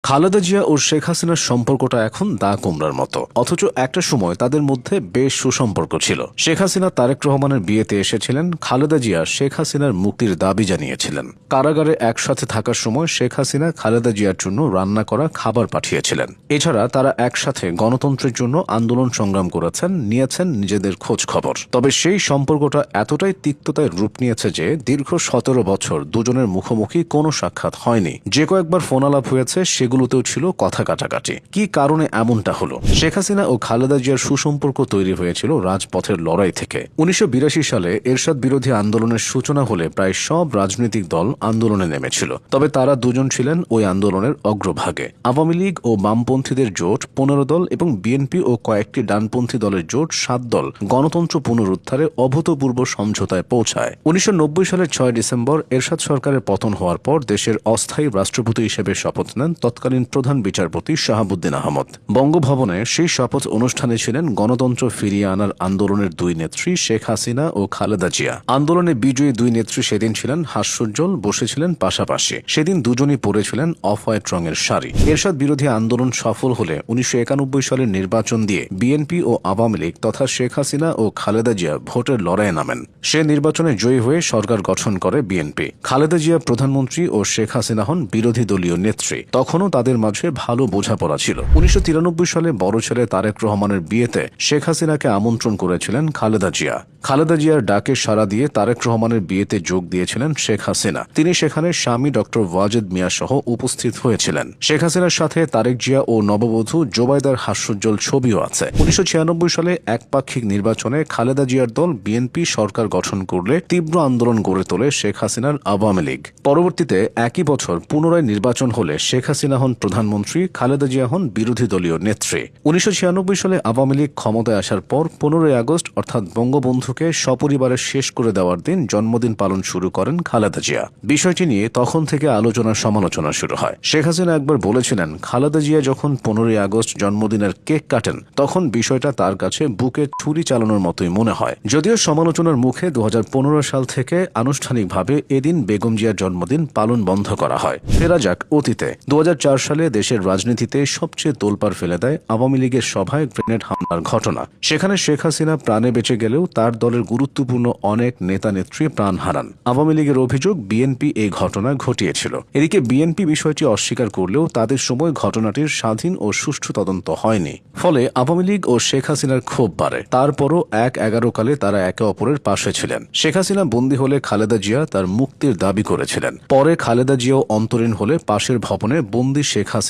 খালেদা জিয়া ও শেখ হাসিনার সম্পর্কটা এখন দা কুমড়ার মতো, অথচ একটা সময় তাদের মধ্যে বেশ সুসম্পর্ক ছিল। শেখ হাসিনা তারেক রহমানের বিয়েতে এসেছিলেন, খালেদা জিয়া শেখ হাসিনার মুক্তির দাবি জানিয়েছিলেন। কারাগারে একসাথে থাকার সময় শেখ হাসিনা খালেদা জিয়ার জন্য রান্না করা খাবার পাঠিয়েছিলেন। এছাড়া তারা একসাথে গণতন্ত্রের জন্য আন্দোলন সংগ্রাম করেছেন, নিয়েছেন নিজেদের খোঁজ খবর। তবে সেই সম্পর্কটা এতটাই তিক্ততায় রূপ নিয়েছে যে দীর্ঘ 17 বছর দুজনের মুখোমুখি কোনো সাক্ষাৎ হয়নি। যে কয়েকবার ফোন আলাপ হয়েছে সেগুলোতেও ছিল কথা কাটাকাটি। কি কারণে এমনটা হলো? শেখ হাসিনা ও খালেদা জিয়ার সুসম্পর্ক তৈরি হয়েছিল রাজপথের লড়াই থেকে। 1982 সালে এরশাদ বিরোধী আন্দোলনের সূচনা হলে প্রায় সব রাজনৈতিক দল আন্দোলনে নেমেছিল। তবে তারা দুজন ছিলেন ওই আন্দোলনের অগ্রভাগে। আওয়ামী লীগ ও বামপন্থীদের জোট 15 দল এবং বিএনপি ও কয়েকটি ডানপন্থী দলের জোট 7 দল গণতন্ত্র পুনরুদ্ধারে অভূতপূর্ব সমঝোতায় পৌঁছায়। 1990 সালের 6 ডিসেম্বর এরশাদ সরকারের পতন হওয়ার পর দেশের অস্থায়ী রাষ্ট্রপতি হিসেবে শপথ নেন তৎকালীন প্রধান বিচারপতি শাহাবুদ্দিন আহমদ। বঙ্গভবনে সেই শপথ অনুষ্ঠানে ছিলেন গণতন্ত্র ফিরিয়ে আনার আন্দোলনের দুই নেত্রী শেখ হাসিনা ও খালেদা জিয়া। আন্দোলনে বিজয়ী দুই নেত্রী সেদিন ছিলেন হাস্যোজ্জ্বল, বসেছিলেন পাশাপাশি। সেদিন দুজনই পরেছিলেন অফ হোয়াইট রঙের শাড়ি। এরশাদ বিরোধী আন্দোলন সফল হলে 1991 সালের নির্বাচন দিয়ে বিএনপি ও আওয়ামী লীগ তথা শেখ হাসিনা ও খালেদা জিয়া ভোটের লড়াইয়ে নামেন। সে নির্বাচনে জয়ী হয়ে সরকার গঠন করে বিএনপি। খালেদা জিয়া প্রধানমন্ত্রী ও শেখ হাসিনা হন বিরোধী দলীয় নেত্রী। তখনও তাদের মাঝে ভালো বোঝাপড়া ছিল। 1993 সালে বড় ছেলে তারেক রহমানের বিয়েতে শেখ হাসিনাকে আমন্ত্রণ করেছিলেন খালেদা জিয়া। খালেদা জিয়ার ডাকে সাড়া দিয়ে তারেক রহমানের বিয়েতে যোগ দিয়েছিলেন শেখ হাসিনা। তিনি সেখানে স্বামী ডক্টর ওয়াজেদ মিয়া সহ উপস্থিত হয়েছিলেন। শেখ হাসিনার সাথে তারেক জিয়া ও নববধূ জোবাইদার হাস্যোজ্জ্বল ছবিও আছে। 1996 সালে একপাক্ষিক নির্বাচনে খালেদা জিয়ার দল বিএনপি সরকার গঠন করলে তীব্র আন্দোলন গড়ে তোলে শেখ হাসিনার আওয়ামী লীগ। পরবর্তীতে একই বছর পুনরায় নির্বাচন হলে শেখ হাসিনা হন প্রধানমন্ত্রী, খালেদা জিয়া হন বিরোধী দলীয় নেত্রী। 1996 সালে আওয়ামী লীগ ক্ষমতায় আসার পর 15 আগস্ট অর্থাৎ বঙ্গবন্ধুকে সপরিবারে শেষ করে দেওয়ার দিন জন্মদিন পালন শুরু করেন খালেদা জিয়া। বিষয়টি নিয়ে তখন থেকে আলোচনা সমালোচনা শুরু হয়। শেখ হাসিনা একবার বলেছিলেন, খালেদা জিয়া যখন 15 আগস্ট জন্মদিনের কেক কাটেন তখন বিষয়টা তার কাছে বুকে ছুরি চালানোর মতোই মনে হয়। যদিও সমালোচনার মুখে 2015 সাল থেকে আনুষ্ঠানিকভাবে এদিন বেগম জিয়ার জন্মদিন পালন বন্ধ করা হয়। ফেরা যাক অতীতে। 2004 সালে দেশের রাজনীতিতে সবচেয়ে তোলপাড় ফেলে দেয় আওয়ামী লীগের সভায় গ্রেনেড হামলার ঘটনা। সেখানে শেখ হাসিনা প্রাণে বেঁচে গেলেও তার দলের গুরুত্বপূর্ণ অনেক নেতা নেত্রী প্রাণ হারান। আওয়ামী লীগের অভিযোগ বিএনপি এই ঘটনা ঘটিয়েছিল। এদিকে বিএনপি বিষয়টি অস্বীকার করলেও তাদের সময় ঘটনাটির স্বাধীন ও সুষ্ঠু তদন্ত হয়নি। ফলে আওয়ামী লীগ ও শেখ হাসিনার ক্ষোভ বাড়ে। তারপরও 1-11 কালে তারা একে অপরের পাশে ছিলেন। শেখ হাসিনা বন্দী হলে খালেদা জিয়া তার মুক্তির দাবি করেছিলেন। পরে খালেদা জিয়াও অন্তরীণ হলে পাশের ভবনে বন্দী শেখ হাসিনা